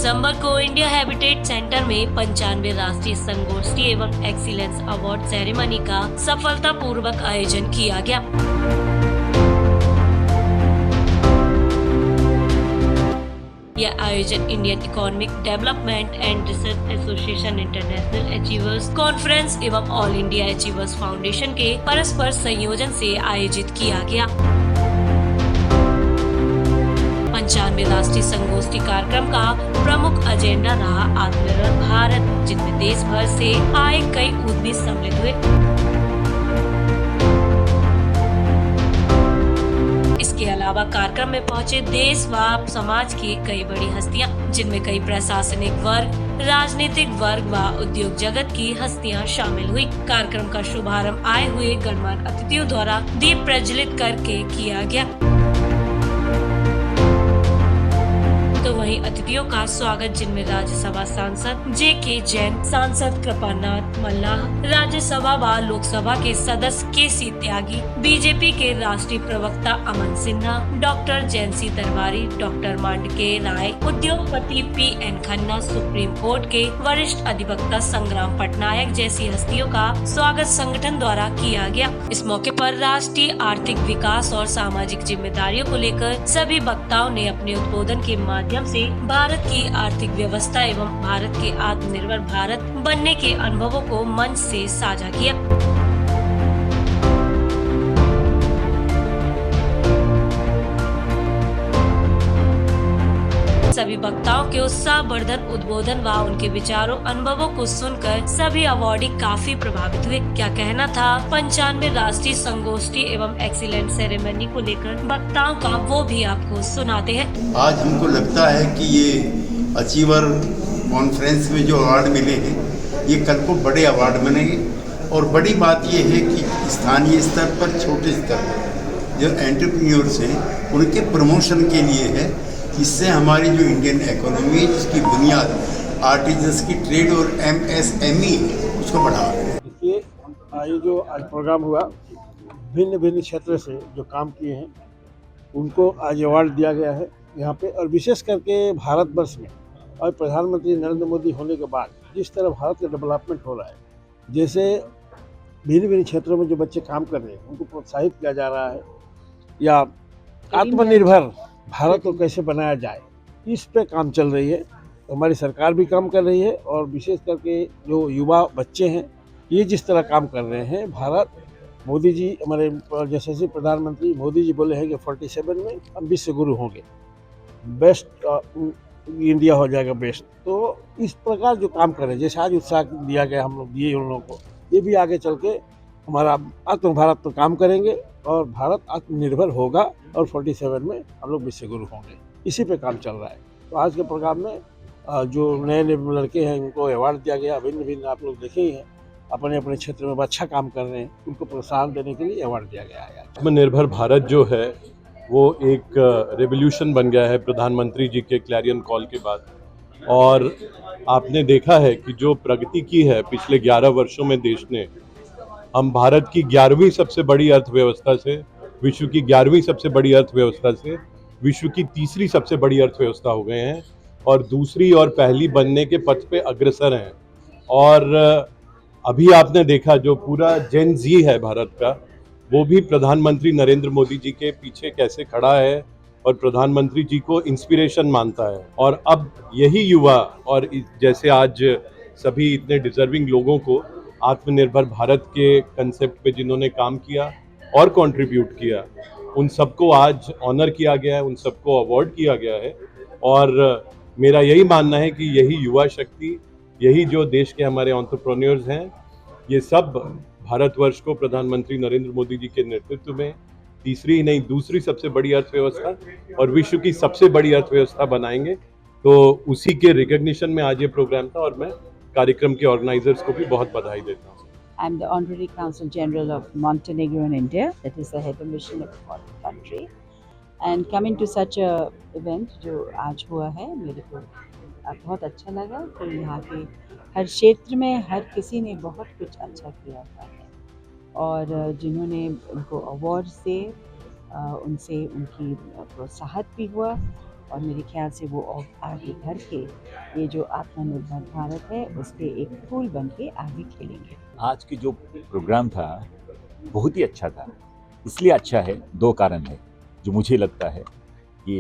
दिसंबर को India habitat centre में 95 राष्ट्रीय संगोष्ठी एवं एक्सीलेंस अवार्ड सेरेमनी का सफलतापूर्वक आयोजन किया गया। यह आयोजन Indian economic development and research association, international achievers conference एवं ऑल इंडिया अचीवर्स फाउंडेशन के परस्पर संयोजन से आयोजित किया गया। 95 राष्ट्रीय संगोष्ठी कार्यक्रम का प्रमुख एजेंडा रहा आत्मनिर्भर भारत, जिनमें देश भर से आए कई उद्यमी सम्मिलित हुए। इसके अलावा कार्यक्रम में पहुंचे देश व समाज की कई बड़ी हस्तियां, जिनमें कई प्रशासनिक वर्ग, राजनीतिक वर्ग व उद्योग जगत की हस्तियां शामिल हुई। कार्यक्रम का शुभारंभ आए हुए गणमान्य अतिथियों द्वारा दीप प्रज्वलित करके किया गया। तो वहीं अतिथियों का स्वागत, जिनमें राज्यसभा सांसद जे.के. जैन, सांसद कृपानाथ मल्लाह, राज्यसभा व लोकसभा के सदस्य के.सी. त्यागी, बीजेपी के राष्ट्रीय प्रवक्ता अमन सिन्हा, डॉक्टर जयंती दरबारी, डॉक्टर मांडके राय, उद्योगपति पी.एन. खन्ना, सुप्रीम कोर्ट के वरिष्ठ अधिवक्ता संग्राम पटनायक जैसी हस्तियों का स्वागत संगठन द्वारा किया गया। इस मौके पर राष्ट्रीय आर्थिक विकास और सामाजिक जिम्मेदारियों को लेकर सभी वक्ताओं ने अपने उद्बोधन के माध्यम से भारत की आर्थिक व्यवस्था एवं भारत के आत्मनिर्भर भारत बनने के अनुभवों को मंच से साझा किया। सभी वक्ताओं के उत्साहवर्धक उद्बोधन व उनके विचारों अनुभवों को सुनकर सभी अवार्डी काफी प्रभावित हुए। क्या कहना था 95 राष्ट्रीय संगोष्ठी एवं एक्सीलेंट सेरेमनी को लेकर वक्ताओं का, वो भी आपको सुनाते हैं। आज हमको लगता है कि ये अचीवर कॉन्फ्रेंस में जो अवार्ड मिले हैं, ये कल को बड़े अवार्ड बनेंगे। और बड़ी बात ये है कि स्थानीय स्तर पर, छोटे स्तर पर जो एंटरप्रेन्योर्स हैं उनके प्रमोशन के लिए है। इससे हमारी जो इंडियन इकोनॉमी है, जिसकी बुनियाद आर्टिजन्स की ट्रेड और MSME उसको बढ़ावा दें। देखिए, ये जो आज प्रोग्राम हुआ, भिन्न भिन्न क्षेत्र से जो काम किए हैं उनको आज अवार्ड दिया गया है यहाँ पे। और विशेष करके भारतवर्ष में और प्रधानमंत्री नरेंद्र मोदी होने के बाद जिस तरह भारत का डेवलपमेंट हो रहा है, जैसे भिन्न भिन्न क्षेत्रों में जो बच्चे काम कर रहे हैं उनको प्रोत्साहित किया जा रहा है, या आत्मनिर्भर भारत को कैसे बनाया जाए, इस पे काम चल रही है। तो हमारी सरकार भी काम कर रही है, और विशेष करके जो युवा बच्चे हैं ये जिस तरह काम कर रहे हैं, भारत, मोदी जी, हमारे यशस्वी प्रधानमंत्री मोदी जी बोले हैं कि 47 में हम विश्व गुरु होंगे, बेस्ट इंडिया हो जाएगा बेस्ट। तो इस प्रकार जो काम कर रहे हैं, जैसे आज उत्साह दिया गया, हम लोग दिए उन लोगों को, ये भी आगे चल के हमारा आत्म भारत पर काम करेंगे और भारत आत्मनिर्भर होगा और 47 में हम लोग विश्व गुरु होंगे। इसी पे काम चल रहा है। तो आज के प्रोग्राम में जो नए नए लड़के हैं उनको अवार्ड दिया गया। भिन्न भिन्न आप लोग देखे ही हैं, अपने अपने क्षेत्र में अच्छा काम कर रहे हैं, उनको प्रोत्साहन देने के लिए अवार्ड दिया गया है। आत्मनिर्भर भारत जो है वो एक रेवोल्यूशन बन गया है प्रधानमंत्री जी के क्लैरियन कॉल के बाद। और आपने देखा है कि जो प्रगति की है पिछले 11 वर्षों में देश ने, हम भारत की 11वीं सबसे बड़ी अर्थव्यवस्था से विश्व की 11वीं सबसे बड़ी अर्थव्यवस्था से विश्व की तीसरी सबसे बड़ी अर्थव्यवस्था हो गए हैं, और दूसरी और पहली बनने के पथ पे अग्रसर हैं। और अभी आपने देखा जो पूरा जेन जी है भारत का, वो भी प्रधानमंत्री नरेंद्र मोदी जी के पीछे कैसे खड़ा है और प्रधानमंत्री जी को इंस्पिरेशन मानता है। और अब यही युवा, और जैसे आज सभी इतने डिजर्विंग लोगों को आत्मनिर्भर भारत के कंसेप्ट पे जिन्होंने काम किया और कंट्रीब्यूट किया, उन सबको आज ऑनर किया गया है, उन सबको अवार्ड किया गया है। और मेरा यही मानना है कि यही युवा शक्ति, यही जो देश के हमारे एंटरप्रेन्योर्स हैं, ये सब भारतवर्ष को प्रधानमंत्री नरेंद्र मोदी जी के नेतृत्व में तीसरी ही नहीं दूसरी सबसे बड़ी अर्थव्यवस्था और विश्व की सबसे बड़ी अर्थव्यवस्था बनाएंगे। तो उसी के रिकॉग्निशन में आज ये प्रोग्राम था, और मैं कार्यक्रम के ऑर्गेनाइजर्स को भी बहुत बधाई देता हूँ। I'm the Honorary Consul General of Montenegro in India, that is the head of mission of the foreign country. And coming to such a event जो आज हुआ है, मेरे को बहुत अच्छा लगा। तो यहाँ के हर क्षेत्र में हर किसी ने बहुत कुछ अच्छा किया हुआ है, और जिन्होंने उनको अवार्ड से उनसे उनकी प्रोत्साहित भी हुआ, और मेरे ख्याल से वो और आगे बढ़ के ये जो आत्मनिर्भर भारत है उसके एक फूल बन के आगे खिलेंगे। आज की जो प्रोग्राम था बहुत ही अच्छा था। इसलिए अच्छा है, दो कारण है जो मुझे लगता है कि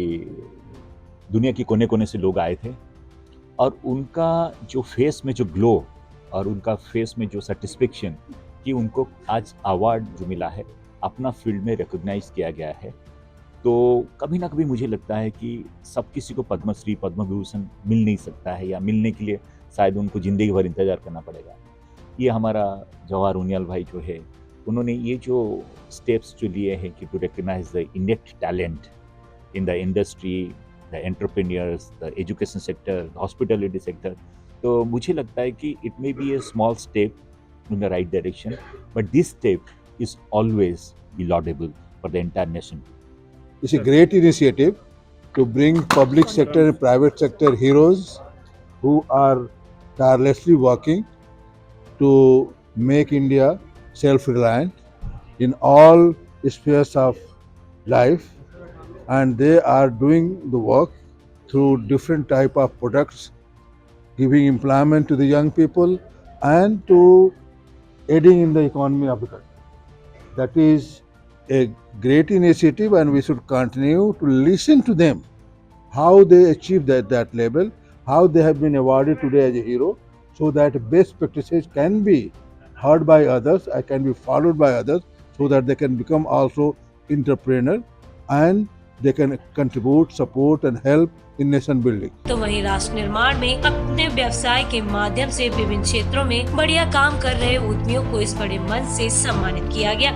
दुनिया के कोने कोने से लोग आए थे और उनका जो फेस में जो ग्लो और उनका फेस में जो सेटिस्फेक्शन कि उनको आज अवार्ड जो मिला है अपना फील्ड में रिकॉग्नाइज किया गया है। तो कभी ना कभी मुझे लगता है कि सब किसी को पद्मश्री पद्म विभूषण मिल नहीं सकता है, या मिलने के लिए शायद उनको ज़िंदगी भर इंतज़ार करना पड़ेगा। ये हमारा जवाहर उनियाल भाई जो है उन्होंने ये जो स्टेप्स जो लिए हैं कि to recognise the innate talent in the industry, the entrepreneurs, the education sector, the hospitality sector, तो मुझे लगता है कि it may be a small step in the right direction, but this step is always be laudable for the entire nation. It's a great initiative to bring public sector and private sector heroes who are tirelessly working to make India self-reliant in all spheres of life, and they are doing the work through different type of products, giving employment to the young people and to aiding in the economy of the country. That is a great initiative, and we should continue to listen to them, how they achieve that level, how they have been awarded today as a hero, so that best practices can be heard by others and can be followed by others, so that they can become also entrepreneur and they can contribute, support and help in nation building. तो वहीं राष्ट्र निर्माण में अपने व्यवसाय के माध्यम से विभिन्न क्षेत्रों में बढ़िया काम कर रहे उद्यमियों को इस बड़े मंच से सम्मानित किया गया।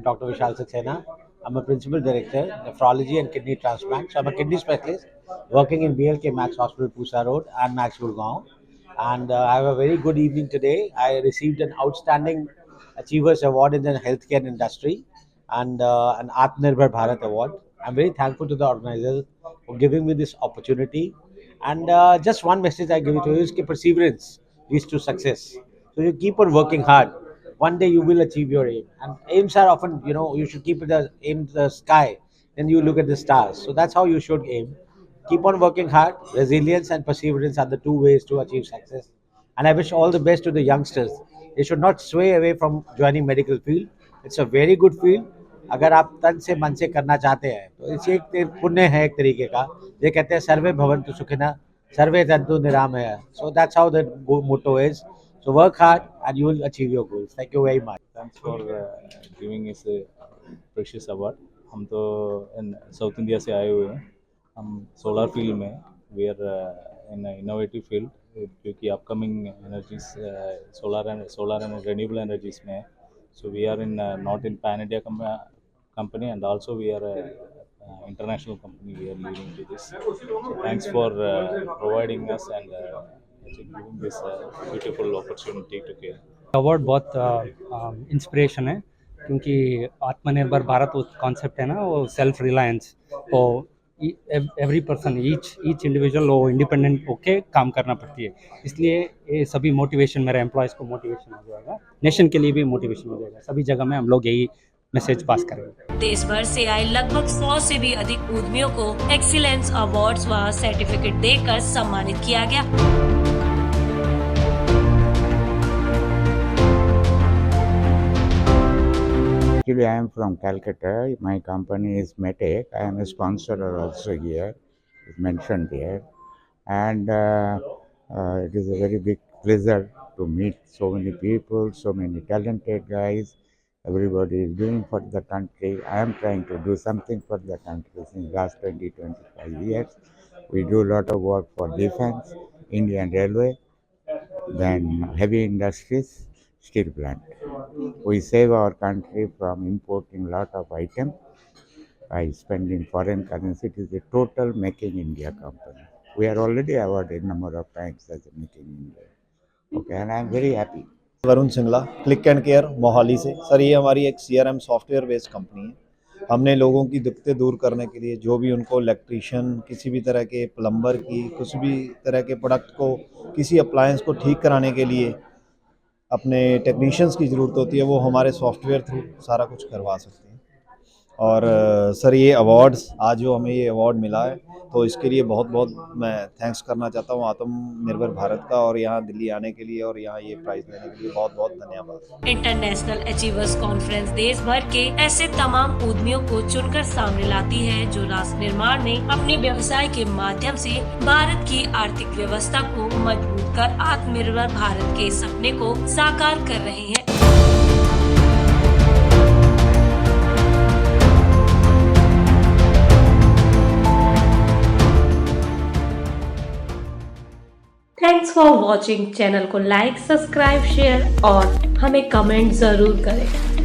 Dr. Vishal Saxena. I'm a principal director, nephrology and kidney transplant. So I'm a kidney specialist working in BLK Max Hospital, Pusa Road and Max Gurgaon. And I have a very good evening today. I received an outstanding Achievers Award in the healthcare industry and an Atmanirbhar Bharat Award. I'm very thankful to the organizers for giving me this opportunity. And just one message I give it to you is that perseverance leads to success. So you keep on working hard. One day you will achieve your aim. And aims are often, you should keep the aim to the sky. Then you look at the stars. So that's how you should aim. Keep on working hard. Resilience and perseverance are the two ways to achieve success. And I wish all the best to the youngsters. They should not sway away from joining medical field. It's a very good field. अगर आप तन से मन से करना चाहते हैं तो इसे एक पुण्य है एक तरीके का। ये कहते हैं सर्वे भवन्तु सुखिनः सर्वे सन्तु निरामयः. So that's how the motto is. So work hard and you will achieve your goals. Thank you very much. Thanks for giving us a precious award. हम तो साउथ इंडिया से आए हुए हैं। हम सोलर फील्ड में we are in innovative field, क्योंकि upcoming energies solar and renewable energies में है. So we are in not in Pan India company, and also we are a international company. We are leading to this. So thanks for providing us and giving this beautiful opportunity to care. Award बहुत inspiration है, क्योंकि आत्मनिर्भर भारत वो concept है ना, वो self reliance, वो every person each individual वो इंडिपेंडेंट होके काम करना पड़ती है. इसलिए ये सभी मोटिवेशन मेरे एम्प्लॉयज़ को मोटिवेशन हो जाएगा, नेशन के लिए भी मोटिवेशन हो जाएगा. सभी जगह में हम लोग यही मैसेज पास करेंगे. देश भर से आए लगभग 100 से भी अधिक उद्यमियों को एक्सीलेंस अवार्ड्स व सर्टिफिकेट देकर सम्मानित किया गया. Actually, I am from Calcutta. My company is Metec. I am a sponsor also here. It's mentioned there. And it is a very big pleasure to meet so many people, so many talented guys. Everybody is doing for the country. I am trying to do something for the country since last 20-25 years. We do a lot of work for defense, Indian Railway, then heavy industries, steel plant. We save our country from importing lot of items by spending foreign currency. It is a total Make in India company. We are already awarded number of times as a Make in India. Okay, and I am very happy. Varun Singla, click and care Mohali से. Sir, ये हमारी एक CRM software based company है. हमने लोगों की दिक्कतें दूर करने के लिए, जो भी उनको इलेक्ट्रीशियन, किसी भी तरह के प्लम्बर की, कुछ भी तरह के प्रोडक्ट को, किसी अप्लायंस को ठीक कराने के लिए अपने टेक्नीशियंस की ज़रूरत होती है वो हमारे सॉफ्टवेयर थ्रू सारा कुछ करवा सकते हैं। और सर ये अवार्ड्स आज जो हमें ये अवार्ड मिला है तो इसके लिए बहुत बहुत मैं थैंक्स करना चाहता हूँ आत्मनिर्भर भारत का, और यहाँ दिल्ली आने के लिए और यहाँ ये प्राइज़ लेने के लिए बहुत बहुत धन्यवाद। इंटरनेशनल अचीवर्स कॉन्फ्रेंस देश भर के ऐसे तमाम उद्यमियों को चुनकर सामने लाती है जो राष्ट्र निर्माण में अपने व्यवसाय के माध्यम से भारत की आर्थिक व्यवस्था को मजबूत कर आत्मनिर्भर भारत के सपने को साकार कर रहे हैं। Thanks for watching. चैनल को लाइक, सब्सक्राइब, शेयर और हमें कमेंट जरूर करें।